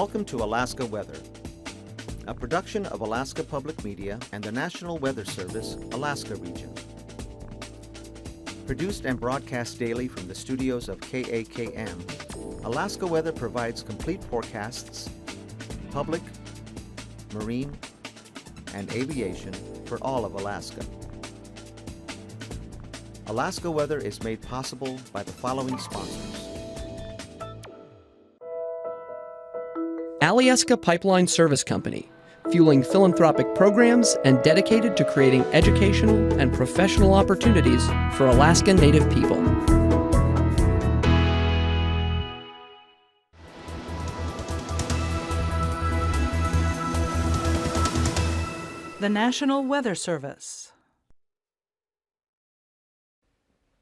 Welcome to Alaska Weather, a production of Alaska Public Media and the National Weather Service, Alaska Region. Produced and broadcast daily from the studios of KAKM, Alaska Weather provides complete forecasts, public, marine, and aviation for all of Alaska. Alaska Weather is made possible by the following sponsors. Alyeska Pipeline Service Company, fueling philanthropic programs and dedicated to creating educational and professional opportunities for Alaska Native people. The National Weather Service.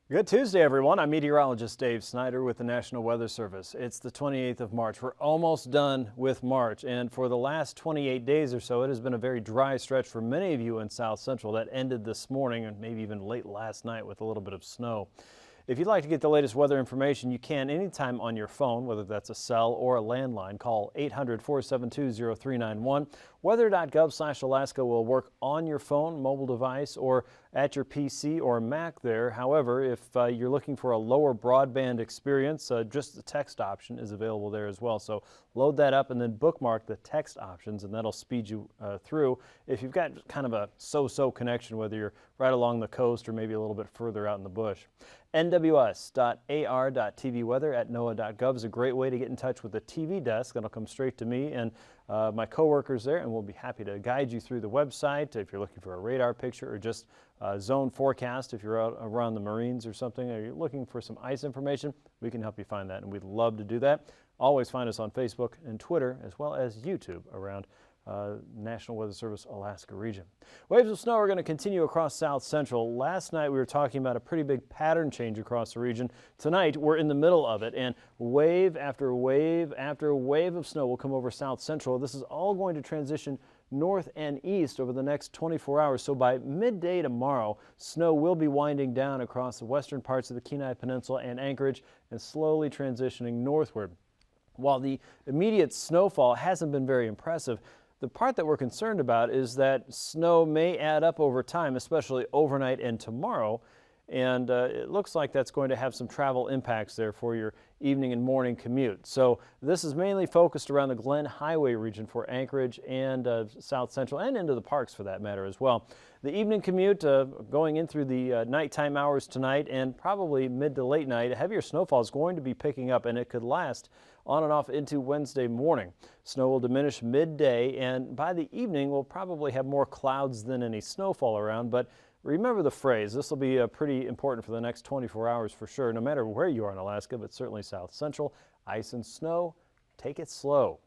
Good Tuesday, everyone. I'm meteorologist Dave Snider with the National Weather Service. It's the 28th of March. We're almost done with March, and for the last 28 days or so, it has been a very dry stretch for many of you in South Central. That ended this morning and maybe even late last night with a little bit of snow. If you'd like to get the latest weather information, you can anytime on your phone, whether that's a cell or a landline. Call 800-472-0391. Weather.gov/Alaska will work on your phone, mobile device, or at your PC or Mac there. However, if you're looking for a lower broadband experience, just the text option is available there as well. So load that up and then bookmark the text options, and that'll speed you through if you've got kind of a so-so connection, whether you're right along the coast or maybe a little bit further out in the bush. nws.ar.tv weather at noaa.gov is a great way to get in touch with the TV desk. That'll come straight to me and my coworkers there, and we'll be happy to guide you through the website if you're looking for a radar picture or just zone forecast. If you're out around the Marines or something, or you're looking for some ice information, we can help you find that, and we'd love to do that. Always find us on Facebook and Twitter, as well as YouTube around National Weather Service Alaska region. Waves of snow are going to continue across South Central. Last night we were talking about a pretty big pattern change across the region. Tonight we're in the middle of it, and wave after wave after wave of snow will come over South Central. This is all going to transition north and east over the next 24 hours. So by midday tomorrow, snow will be winding down across the western parts of the Kenai Peninsula and Anchorage and slowly transitioning northward. While the immediate snowfall hasn't been very impressive, the part that we're concerned about is that snow may add up over time, especially overnight and tomorrow. And it looks like that's going to have some travel impacts there for your evening and morning commute. So this is mainly focused around the Glen Highway region for Anchorage and South Central, and into the parks for that matter as well. The evening commute going in through the nighttime hours tonight and probably mid to late night, heavier snowfall is going to be picking up, and it could last on and off into Wednesday morning. Snow will diminish midday, and by the evening we'll probably have more clouds than any snowfall around. But remember the phrase, this will be pretty important for the next 24 hours for sure, no matter where you are in Alaska, but certainly South Central. Ice and snow, take it slow.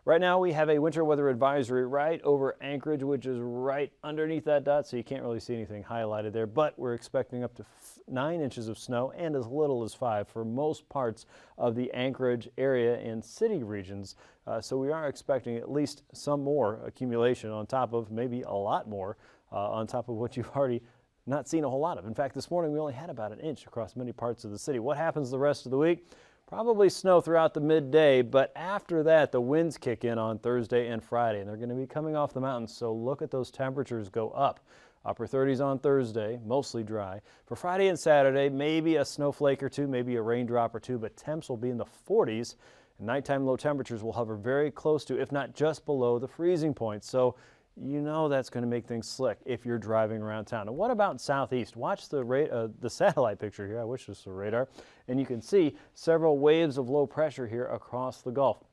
Right now we have a winter weather advisory right over Anchorage, which is right underneath that dot, so you can't really see anything highlighted there, but we're expecting up to 9 inches of snow and as little as 5 for most parts of the Anchorage area and city regions. So we are expecting at least some more accumulation on top of maybe a lot more on top of what you've already not seen a whole lot of. In fact, this morning we only had about an inch across many parts of the city. What happens the rest of the week? Probably snow throughout the midday, but after that the winds kick in on Thursday and Friday, and they're going to be coming off the mountains, so look at those temperatures go up. Upper 30s on Thursday, mostly dry. For Friday and Saturday, maybe a snowflake or two, maybe a raindrop or two, but temps will be in the 40s. And nighttime low temperatures will hover very close to, if not just below, the freezing point. So you know that's going to make things slick if you're driving around town. And what about southeast? Watch the satellite picture here. I wish this was a radar. And you can see several waves of low pressure here across the Gulf.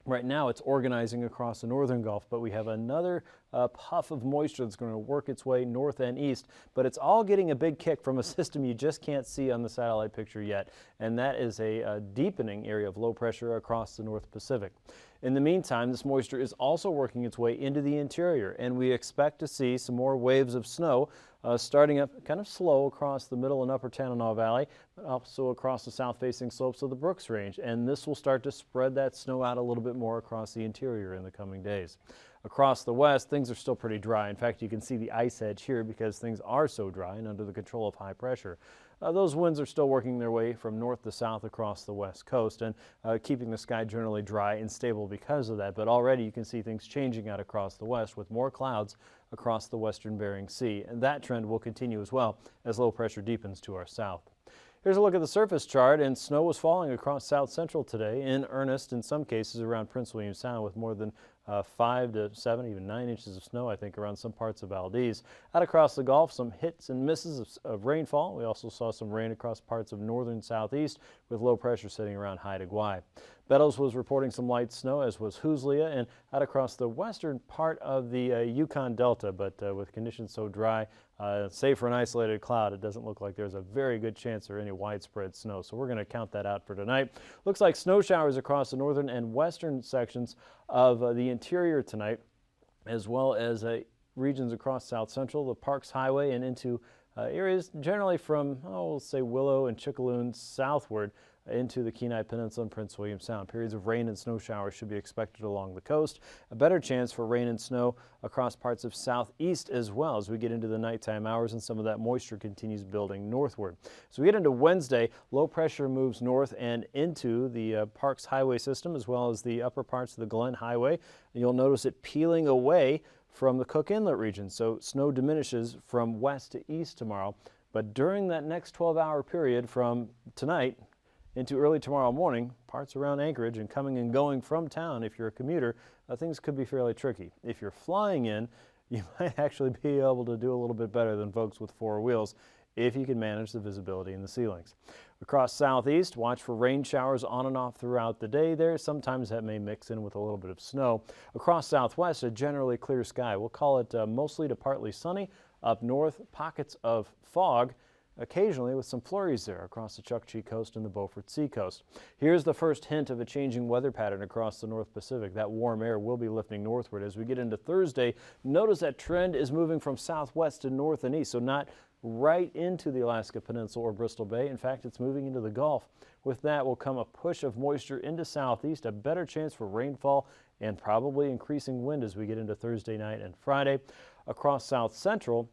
Right now it's organizing across the northern Gulf, but we have another puff of moisture that's going to work its way north and east, but it's all getting a big kick from a system you just can't see on the satellite picture yet, and that is a deepening area of low pressure across the North Pacific. In the meantime, this moisture is also working its way into the interior, and we expect to see some more waves of snow starting up kind of slow across the middle and upper Tanana Valley, but also across the south-facing slopes of the Brooks Range. And this will start to spread that snow out a little bit more across the interior in the coming days. Across the west, things are still pretty dry. In fact, you can see the ice edge here because things are so dry and under the control of high pressure. Those winds are still working their way from north to south across the west coast and keeping the sky generally dry and stable because of that. But already you can see things changing out across the west with more clouds across the western Bering Sea. And that trend will continue as well as low pressure deepens to our south. Here's a look at the surface chart, and snow was falling across south central today in earnest in some cases around Prince William Sound with more than 5 to 7, even 9 inches of snow, I think, around some parts of Valdez. Out across the Gulf, some hits and misses of rainfall. We also saw some rain across parts of northern southeast with low pressure sitting around Haida Gwaii. Beddoes was reporting some light snow, as was Huslia, and out across the western part of the Yukon Delta, but with conditions so dry, save for an isolated cloud, it doesn't look like there's a very good chance for any widespread snow. So we're going to count that out for tonight. Looks like snow showers across the northern and western sections of the interior tonight, as well as regions across south central, the Parks Highway, and into areas generally from, we'll say Willow and Chickaloon southward into the Kenai Peninsula and Prince William Sound. Periods of rain and snow showers should be expected along the coast. A better chance for rain and snow across parts of southeast as well as we get into the nighttime hours and some of that moisture continues building northward. As we get into Wednesday, low pressure moves north and into the Parks Highway system as well as the upper parts of the Glen Highway. And you'll notice it peeling away from the Cook Inlet region. So snow diminishes from west to east tomorrow. But during that next 12-hour period from tonight into early tomorrow morning, parts around Anchorage and coming and going from town, if you're a commuter, things could be fairly tricky. If you're flying in, you might actually be able to do a little bit better than folks with 4 wheels if you can manage the visibility in the ceilings. Across southeast, watch for rain showers on and off throughout the day there. Sometimes that may mix in with a little bit of snow. Across southwest, a generally clear sky. We'll call it mostly to partly sunny. Up north, pockets of fog, occasionally with some flurries there across the Chukchi Coast and the Beaufort Sea Coast. Here's the first hint of a changing weather pattern across the North Pacific. That warm air will be lifting northward. As we get into Thursday, notice that trend is moving from southwest to north and east, so not right into the Alaska Peninsula or Bristol Bay. In fact, it's moving into the Gulf. With that will come a push of moisture into southeast, a better chance for rainfall and probably increasing wind as we get into Thursday night and Friday. Across south central,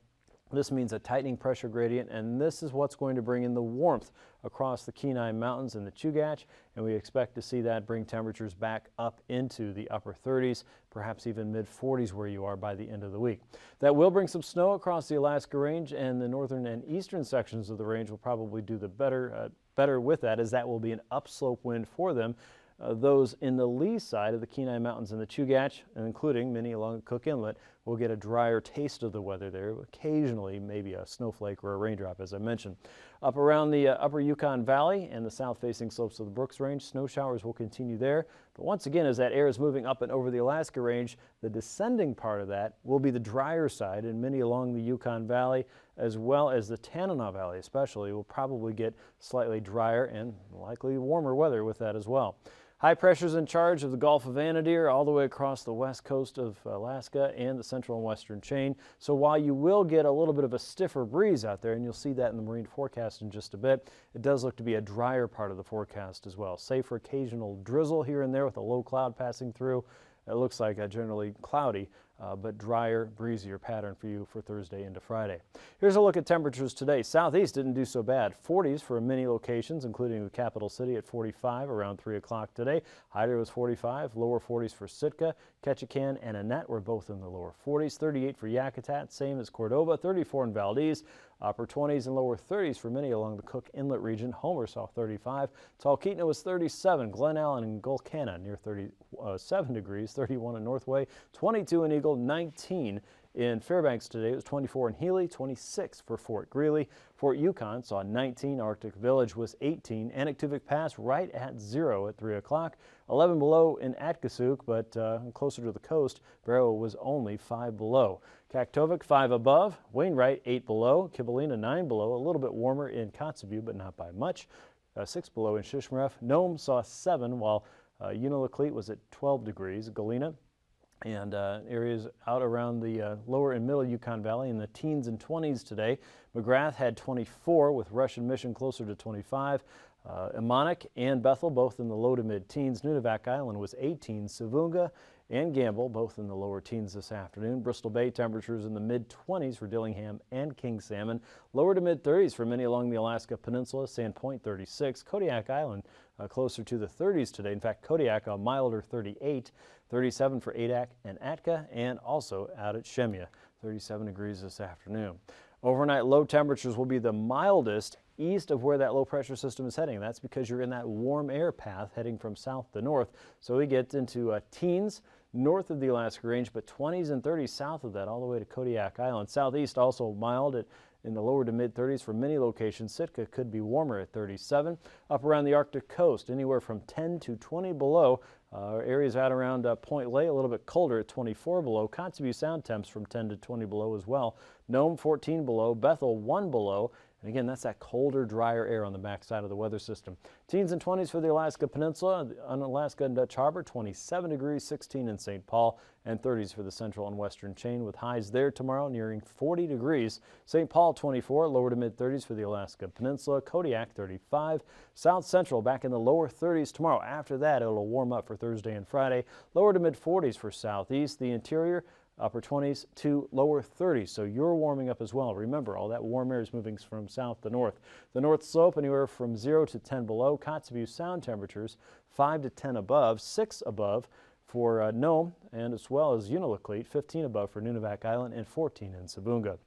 this means a tightening pressure gradient, and this is what's going to bring in the warmth across the Kenai Mountains and the Chugach, and we expect to see that bring temperatures back up into the upper 30s, perhaps even mid-40s where you are by the end of the week. That will bring some snow across the Alaska Range, and the northern and eastern sections of the range will probably do the better with that, as that will be an upslope wind for them. Those in the lee side of the Kenai Mountains and the Chugach, including many along Cook Inlet, will get a drier taste of the weather there. Occasionally, maybe a snowflake or a raindrop, as I mentioned. Up around the upper Yukon Valley and the south-facing slopes of the Brooks Range, snow showers will continue there. But once again, as that air is moving up and over the Alaska Range, the descending part of that will be the drier side, and many along the Yukon Valley, as well as the Tanana Valley especially, will probably get slightly drier and likely warmer weather with that as well. High pressures in charge of the Gulf of Anadyr all the way across the west coast of Alaska and the central and western chain. So while you will get a little bit of a stiffer breeze out there, and you'll see that in the marine forecast in just a bit, it does look to be a drier part of the forecast as well. Save for occasional drizzle here and there with a low cloud passing through. It looks like a generally cloudy but drier, breezier pattern for you for Thursday into Friday. Here's a look at temperatures today. Southeast didn't do so bad. 40s for many locations, including the capital city at 45 around 3 o'clock today. Hyder was 45, lower 40s for Sitka. Ketchikan and Annette were both in the lower 40s. 38 for Yakutat, same as Cordova. 34 in Valdez. Upper 20s and lower 30s for many along the Cook Inlet region. Homer saw 35. Talkeetna was 37. Glen Allen and Gulkana near 37 degrees. 31 in Northway. 22 in Eagle. 19 in Fairbanks today. It was 24 in Healy. 26 for Fort Greely. Fort Yukon saw 19. Arctic Village was 18. Anaktuvuk Pass right at 0 at 3 o'clock. 11 below in Atkasuk, but closer to the coast, Barrow was only 5 below. Kaktovik 5 above. Wainwright 8 below. Kivalina 9 below. A little bit warmer in Kotzebue, but not by much. 6 below in Shishmaref. Nome saw 7, while Unalakleet was at 12 degrees. Galena and areas out around the lower and middle Yukon Valley in the teens and 20s today. McGrath had 24, with Russian Mission closer to 25. Emonic and Bethel both in the low to mid-teens. Nunivak Island was 18. Savunga and Gamble, both in the lower teens this afternoon. Bristol Bay temperatures in the mid-20s for Dillingham and King Salmon. Lower to mid-30s for many along the Alaska Peninsula. Sandpoint 36. Kodiak Island closer to the 30s today. In fact, Kodiak a milder 38. 37 for Adak and Atka, and also out at Shemya. 37 degrees this afternoon. Overnight low temperatures will be the mildest east of where that low pressure system is heading. That's because you're in that warm air path heading from south to north. So we get into teens north of the Alaska Range, but 20s and 30s south of that all the way to Kodiak Island. Southeast also mild in the lower to mid 30s for many locations. Sitka could be warmer at 37. Up around the Arctic coast, anywhere from 10 to 20 below. Areas out around Point Lay, a little bit colder at 24 below. Kotzebue Sound temps from 10 to 20 below as well. Nome 14 below. Bethel 1 below. And again, that's that colder, drier air on the backside of the weather system. Teens and 20s for the Alaska Peninsula, Unalaska and Dutch Harbor, 27 degrees, 16 in St. Paul, and 30s for the central and western chain, with highs there tomorrow nearing 40 degrees. St. Paul 24, lower to mid 30s for the Alaska Peninsula. Kodiak 35. South Central back in the lower 30s tomorrow. After that, it'll warm up for Thursday and Friday. Lower to mid 40s for Southeast. The interior, upper 20s to lower 30s, so you're warming up as well. Remember, all that warm air is moving from south to north. The North Slope anywhere from 0 to 10 below. Kotzebue Sound temperatures 5 to 10 above, 6 above for Nome, and as well as Unalakleet, 15 above for Nunivak Island and 14 in Sabunga.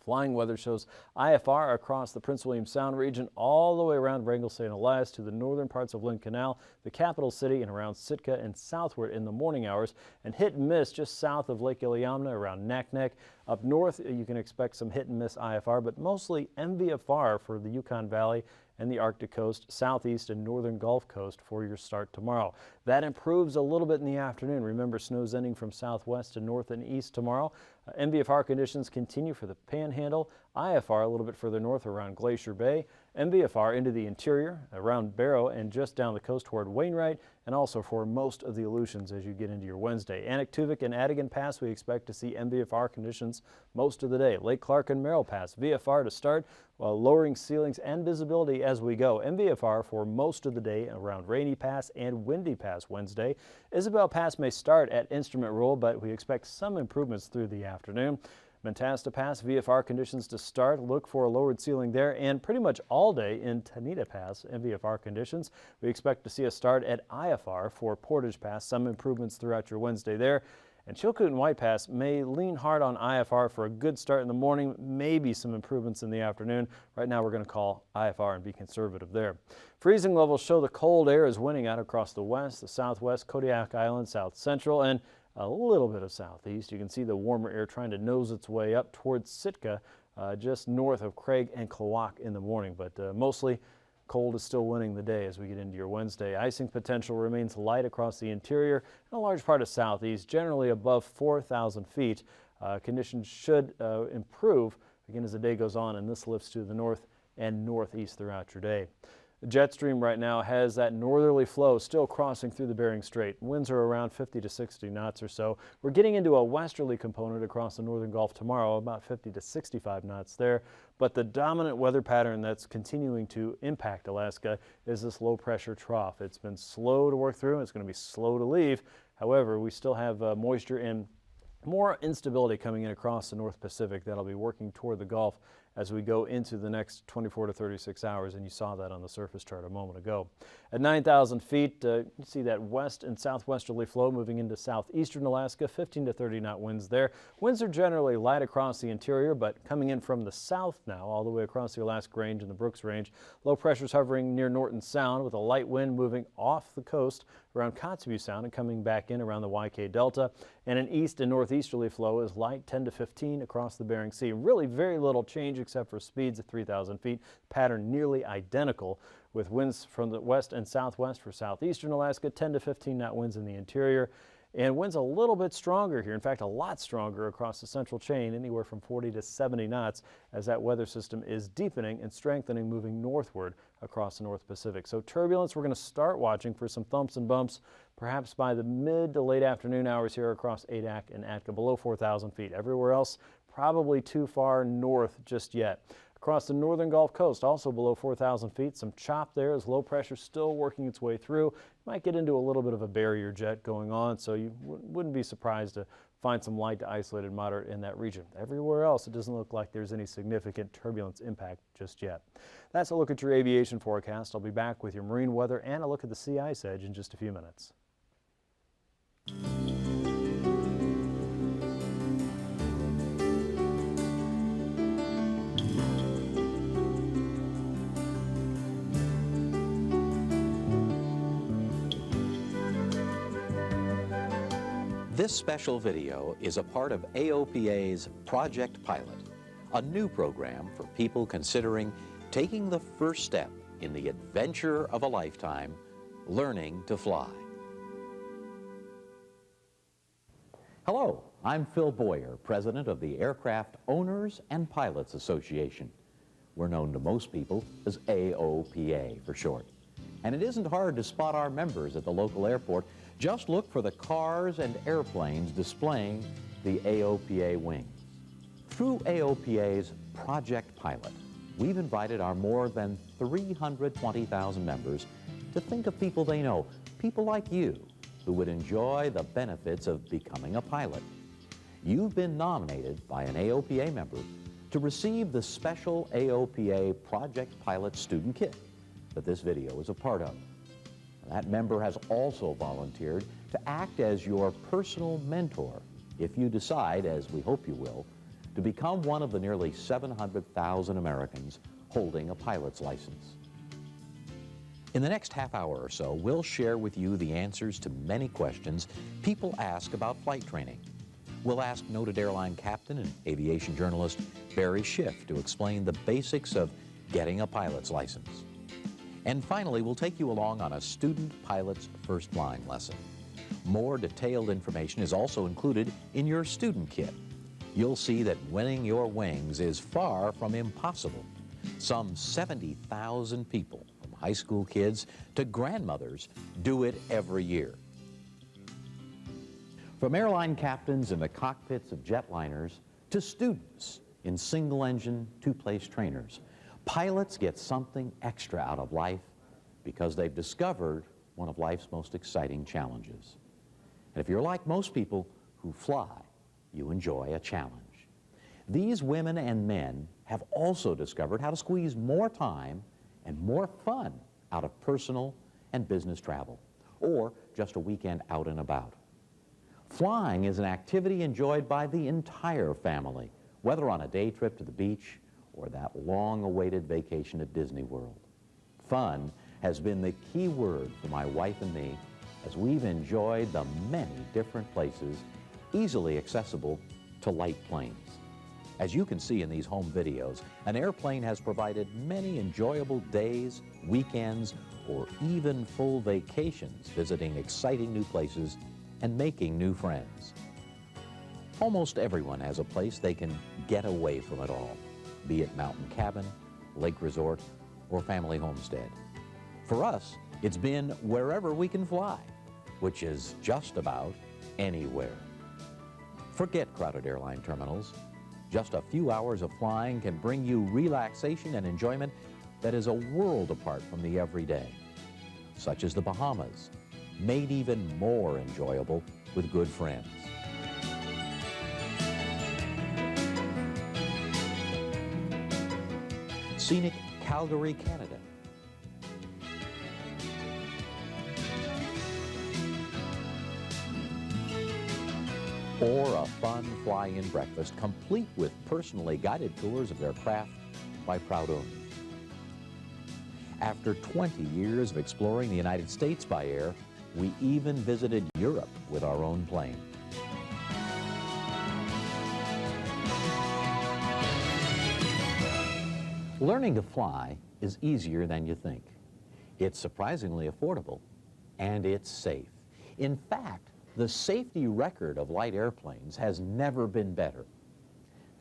Flying weather shows IFR across the Prince William Sound region all the way around Wrangell St. Elias to the northern parts of Lynn Canal, the capital city, and around Sitka and southward in the morning hours, and hit and miss just south of Lake Iliamna around Naknek. Up north, you can expect some hit and miss IFR, but mostly MVFR for the Yukon Valley and the Arctic coast, southeast and northern Gulf Coast for your start tomorrow. That improves a little bit in the afternoon. Remember, snow's ending from southwest to north and east tomorrow. MVFR conditions continue for the Panhandle, IFR a little bit further north around Glacier Bay, MVFR into the interior around Barrow and just down the coast toward Wainwright, and also for most of the Aleutians as you get into your Wednesday. Anaktuvik and Adigan Pass, we expect to see MVFR conditions most of the day. Lake Clark and Merrill Pass, VFR to start, while lowering ceilings and visibility as we go. MVFR for most of the day around Rainy Pass and Windy Pass Wednesday. Isabel Pass may start at Instrument Rule, but we expect some improvements through the afternoon. Mentasta Pass, VFR conditions to start. Look for a lowered ceiling there, and pretty much all day in Tanita Pass, MVFR conditions. We expect to see a start at IFR for Portage Pass. Some improvements throughout your Wednesday there. And Chilkoot and White Pass may lean hard on IFR for a good start in the morning, maybe some improvements in the afternoon. Right now we're going to call IFR and be conservative there. Freezing levels show the cold air is winning out across the west, the southwest, Kodiak Island, south central, and a little bit of southeast. You can see the warmer air trying to nose its way up towards Sitka, just north of Craig and Klawock in the morning, but mostly cold is still winning the day as we get into your Wednesday. Icing potential remains light across the interior and a large part of southeast, generally above 4,000 feet. Conditions should improve again as the day goes on, and this lifts to the north and northeast throughout your day. The jet stream right now has that northerly flow still crossing through the Bering Strait. Winds are around 50 to 60 knots or so. We're getting into a westerly component across the northern Gulf tomorrow, about 50 to 65 knots there. But the dominant weather pattern that's continuing to impact Alaska is this low pressure trough. It's been slow to work through. It's going to be slow to leave. However, we still have moisture and more instability coming in across the North Pacific that'll be working toward the Gulf as we go into the next 24 to 36 hours, and you saw that on the surface chart a moment ago. At 9,000 feet, you see that west and southwesterly flow moving into southeastern Alaska, 15 to 30 knot winds there. Winds are generally light across the interior, but coming in from the south now, all the way across the Alaska Range and the Brooks Range. Low pressures hovering near Norton Sound with a light wind moving off the coast around Kotzebue Sound and coming back in around the YK Delta. And an east and northeasterly flow is light 10 to 15 across the Bering Sea. Really very little change except for speeds at 3,000 feet. Pattern nearly identical with winds from the west and southwest for southeastern Alaska, 10 to 15 knot winds in the interior. And winds a little bit stronger here, in fact a lot stronger across the central chain, anywhere from 40 to 70 knots as that weather system is deepening and strengthening, moving northward across the North Pacific. So turbulence, we're going to start watching for some thumps and bumps perhaps by the mid to late afternoon hours here across Adak and Atka below 4,000 feet. Everywhere else probably too far north just yet. Across the northern Gulf Coast, also below 4,000 feet, some chop there as low pressure still working its way through. Might get into a little bit of a barrier jet going on, so you wouldn't be surprised to find some light to isolated moderate in that region. Everywhere else, it doesn't look like there's any significant turbulence impact just yet. That's a look at your aviation forecast. I'll be back with your marine weather and a look at the sea ice edge in just a few minutes. This special video is a part of AOPA's Project Pilot, a new program for people considering taking the first step in the adventure of a lifetime, learning to fly. Hello, I'm Phil Boyer, president of the Aircraft Owners and Pilots Association. We're known to most people as AOPA for short. And it isn't hard to spot our members at the local airport. Just look for the cars and airplanes displaying the AOPA wings. Through AOPA's Project Pilot, we've invited our more than 320,000 members to think of people they know, people like you, who would enjoy the benefits of becoming a pilot. You've been nominated by an AOPA member to receive the special AOPA Project Pilot student kit that this video is a part of. That member has also volunteered to act as your personal mentor if you decide, as we hope you will, to become one of the nearly 700,000 Americans holding a pilot's license. In the next half hour or so, we'll share with you the answers to many questions people ask about flight training. We'll ask noted airline captain and aviation journalist Barry Schiff to explain the basics of getting a pilot's license. And finally, we'll take you along on a student pilot's first flying lesson. More detailed information is also included in your student kit. You'll see that winning your wings is far from impossible. Some 70,000 people, from high school kids to grandmothers, do it every year. From airline captains in the cockpits of jetliners to students in single-engine, two-place trainers, pilots get something extra out of life because they've discovered one of life's most exciting challenges. And if you're like most people who fly, you enjoy a challenge. These women and men have also discovered how to squeeze more time and more fun out of personal and business travel, or just a weekend out and about. Flying is an activity enjoyed by the entire family, whether on a day trip to the beach or that long-awaited vacation at Disney World. Fun has been the key word for my wife and me as we've enjoyed the many different places easily accessible to light planes. As you can see in these home videos, an airplane has provided many enjoyable days, weekends, or even full vacations visiting exciting new places and making new friends. Almost everyone has a place they can get away from it all, be it mountain cabin, lake resort, or family homestead. For us, it's been wherever we can fly, which is just about anywhere. Forget crowded airline terminals. Just a few hours of flying can bring you relaxation and enjoyment that is a world apart from the everyday, such as the Bahamas, made even more enjoyable with good friends. Scenic Calgary, Canada. Or a fun fly-in breakfast complete with personally guided tours of their craft by proud owners. After 20 years of exploring the United States by air, we even visited Europe with our own plane. Learning to fly is easier than you think. It's surprisingly affordable, and it's safe. In fact, the safety record of light airplanes has never been better.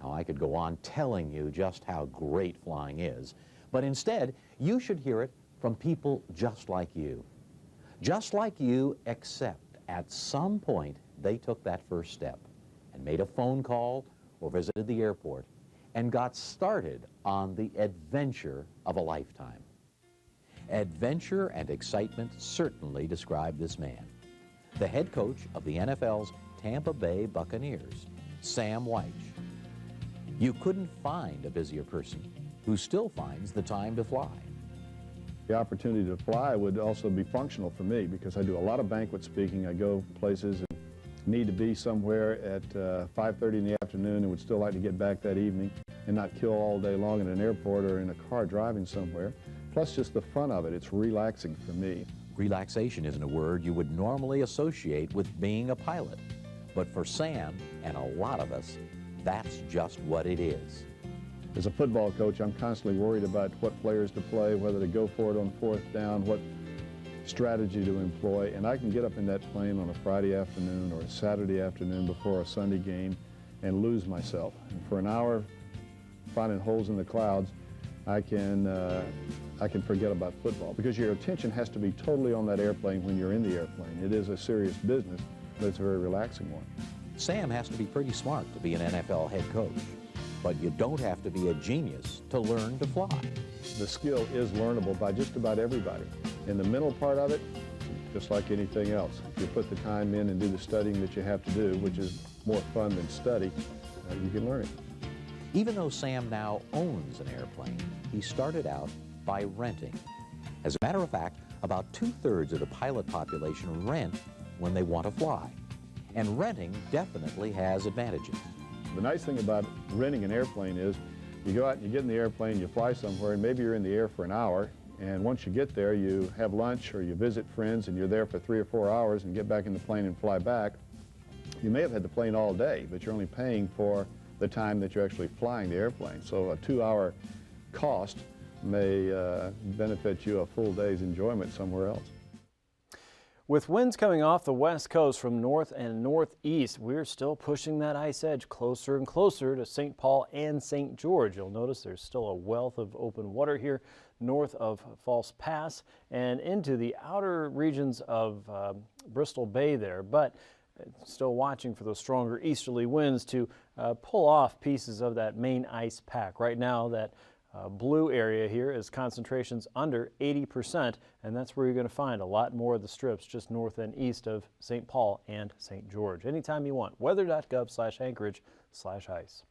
Now, I could go on telling you just how great flying is, but instead, you should hear it from people just like you. Just like you, except at some point, they took that first step and made a phone call or visited the airport and got started on the adventure of a lifetime. Adventure and excitement certainly describe this man, the head coach of the NFL's Tampa Bay Buccaneers, Sam Wyche. You couldn't find a busier person who still finds the time to fly. The opportunity to fly would also be functional for me because I do a lot of banquet speaking. I go places and need to be somewhere at 5:30 in the afternoon and would still like to get back that evening and not kill all day long in an airport or in a car driving somewhere. Plus just the fun of it. It's relaxing for me. Relaxation isn't a word you would normally associate with being a pilot. But for Sam and a lot of us, that's just what it is. As a football coach, I'm constantly worried about what players to play, whether to go for it on fourth down, what strategy to employ, and I can get up in that plane on a Friday afternoon or a Saturday afternoon before a Sunday game and lose myself. And for an hour, finding holes in the clouds, I can forget about football because your attention has to be totally on that airplane when you're in the airplane. It is a serious business, but it's a very relaxing one. Sam has to be pretty smart to be an NFL head coach, but you don't have to be a genius to learn to fly. The skill is learnable by just about everybody. And the mental part of it, just like anything else, if you put the time in and do the studying that you have to do, which is more fun than study, you can learn it. Even though Sam now owns an airplane, he started out by renting. As a matter of fact, about 2/3 of the pilot population rent when they want to fly. And renting definitely has advantages. The nice thing about renting an airplane is you go out and you get in the airplane, you fly somewhere, and maybe you're in the air for an hour, and once you get there, you have lunch or you visit friends, and you're there for 3 or 4 hours and get back in the plane and fly back. You may have had the plane all day, but you're only paying for the time that you're actually flying the airplane. So a 2-hour cost may benefit you a full day's enjoyment somewhere else. With winds coming off the west coast from north and northeast, we're still pushing that ice edge closer and closer to St. Paul and St. George. You'll notice there's still a wealth of open water here north of False Pass and into the outer regions of Bristol Bay there, but still watching for those stronger easterly winds to pull off pieces of that main ice pack. Right now, that blue area here is concentrations under 80%, and that's where you're going to find a lot more of the strips just north and east of St. Paul and St. George. Anytime you want, weather.gov/Anchorage/ice.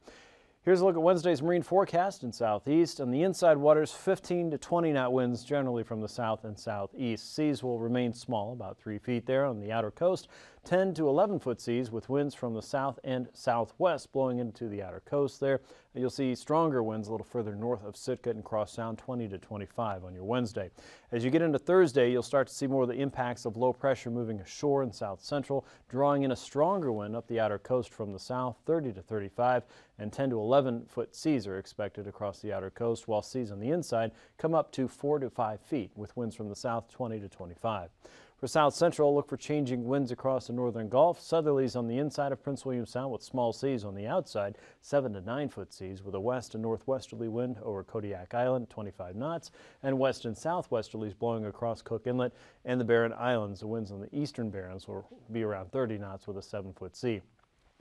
Here's a look at Wednesday's marine forecast in southeast. On the inside waters, 15 to 20 knot winds generally from the south and southeast. Seas will remain small, about 3 feet there. On the outer coast, 10 to 11 foot seas with winds from the south and southwest blowing into the outer coast there. You'll see stronger winds a little further north of Sitka and Cross Sound, 20 to 25 on your Wednesday. As you get into Thursday, you'll start to see more of the impacts of low pressure moving ashore in south central, drawing in a stronger wind up the outer coast from the south, 30 to 35, and 10 to 11 foot seas are expected across the outer coast, while seas on the inside come up to 4 to 5 feet with winds from the south, 20 to 25. For South Central, look for changing winds across the northern Gulf. Southerlies on the inside of Prince William Sound with small seas on the outside, 7 to 9 foot seas with a west and northwesterly wind over Kodiak Island, 25 knots, and west and southwesterlies blowing across Cook Inlet and the Barren Islands. The winds on the eastern Barrens will be around 30 knots with a 7-foot sea.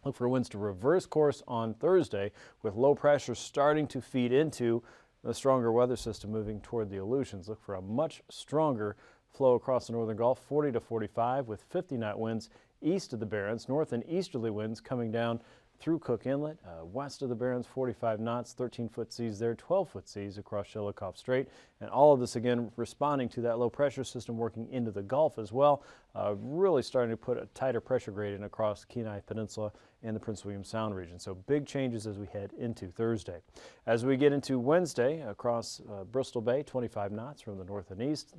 Look for winds to reverse course on Thursday with low pressure starting to feed into the stronger weather system moving toward the Aleutians. Look for a much stronger flow across the northern Gulf, 40 to 45 with 50-knot winds east of the Barrens. North and easterly winds coming down through Cook Inlet. West of the Barrens, 45 knots, 13-foot seas there, 12-foot seas across Shelikof Strait. And all of this, again, responding to that low pressure system working into the Gulf as well, really starting to put a tighter pressure gradient across Kenai Peninsula and the Prince William Sound region. So big changes as we head into Thursday. As we get into Wednesday, across Bristol Bay, 25 knots from the north and east.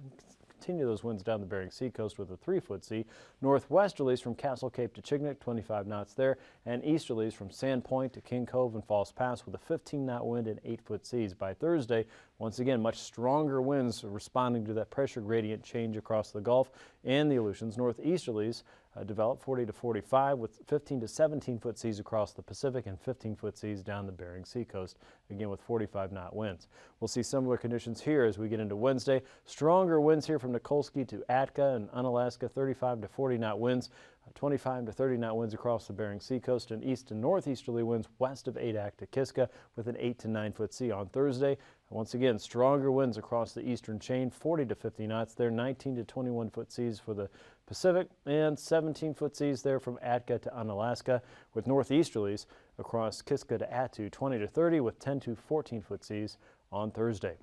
Continue those winds down the Bering Sea coast with a 3-foot sea. Northwesterlies from Castle Cape to Chignik, 25 knots there, and easterlies from Sand Point to King Cove and False Pass with a 15-knot wind and 8-foot seas. By Thursday, once again, much stronger winds responding to that pressure gradient change across the Gulf and the Aleutians. Northeasterlies develop 40 to 45 with 15 to 17-foot seas across the Pacific and 15-foot seas down the Bering Sea coast, again with 45-knot winds. We'll see similar conditions here as we get into Wednesday. Stronger winds here from Nikolsky to Atka and Unalaska, 35 to 40-knot winds. 25 to 30 knot winds across the Bering Sea coast, and east and northeasterly winds west of AKwx with an 8 to 9 foot sea on Thursday. Once again, stronger winds across the eastern chain, 40 to 50 knots there, 19 to 21 foot seas for the Pacific, and 17 foot seas there from Atka to Unalaska, with northeasterlies across Kiska to Attu, 20 to 30 with 10 to 14 foot seas on Thursday.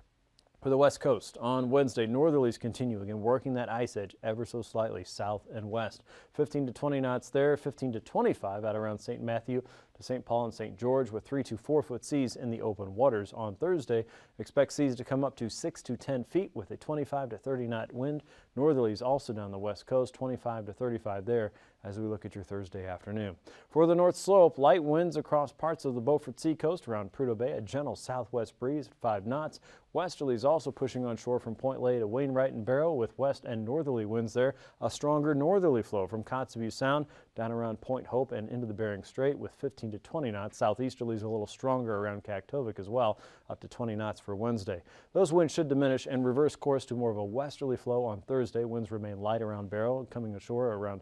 For the west coast, on Wednesday, northerlies continue, again working that ice edge ever so slightly south and west. 15 to 20 knots there, 15 to 25 out around St. Matthew to St. Paul and St. George, with 3 to 4 foot seas in the open waters. On Thursday, expect seas to come up to 6 to 10 feet with a 25 to 30 knot wind. Northerlies also down the west coast, 25 to 35 there as we look at your Thursday afternoon. For the North Slope, light winds across parts of the Beaufort Sea coast around Prudhoe Bay, a gentle southwest breeze at 5 knots. Westerlies also pushing on shore from Point Lay to Wainwright and Barrow, with west and northerly winds there. A stronger northerly flow from Kotzebue Sound down around Point Hope and into the Bering Strait with 15 to 20 knots. Southeasterlies a little stronger around Kaktovik as well, up to 20 knots for Wednesday. Those winds should diminish and reverse course to more of a westerly flow on Thursday. Winds remain light around Barrow, coming ashore around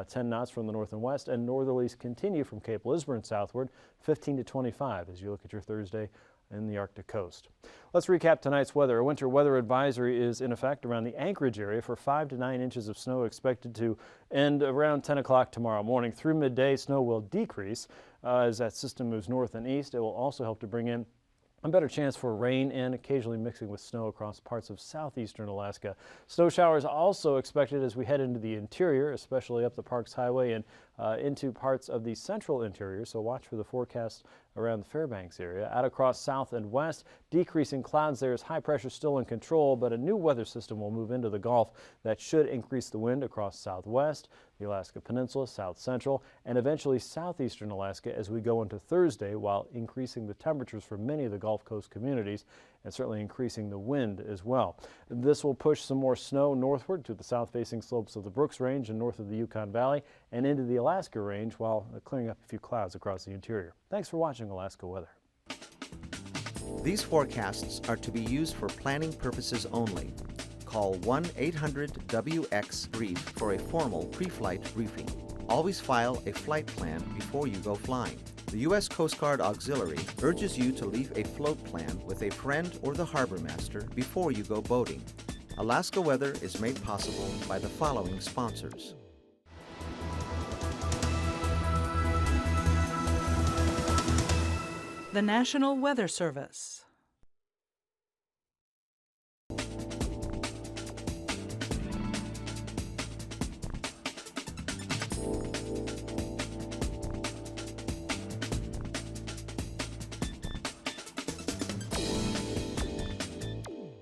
10 knots from the north and west, and northerlies continue from Cape Lisburne southward, 15 to 25 as you look at your Thursday in the Arctic coast. Let's recap tonight's weather. A winter weather advisory is in effect around the Anchorage area for 5 to 9 inches of snow expected to end around 10 o'clock tomorrow morning. Through midday, snow will decrease as that system moves north and east. It will also help to bring in a better chance for rain and occasionally mixing with snow across parts of southeastern Alaska. Snow showers also expected as we head into the interior, especially up the Parks Highway and into parts of the central interior, so watch for the forecast around the Fairbanks area. Out across south and west, decreasing clouds there as high pressure still in control, but a new weather system will move into the Gulf that should increase the wind across southwest, the Alaska Peninsula, south central, and eventually southeastern Alaska as we go into Thursday, while increasing the temperatures for many of the Gulf Coast communities and certainly increasing the wind as well. This will push some more snow northward to the south-facing slopes of the Brooks Range and north of the Yukon Valley and into the Alaska Range, while clearing up a few clouds across the interior. Thanks for watching Alaska Weather. These forecasts are to be used for planning purposes only. Call 1-800-WX-BRIEF for a formal pre-flight briefing. Always file a flight plan before you go flying. The U.S. Coast Guard Auxiliary urges you to leave a float plan with a friend or the harbor master before you go boating. Alaska Weather is made possible by the following sponsors. The National Weather Service.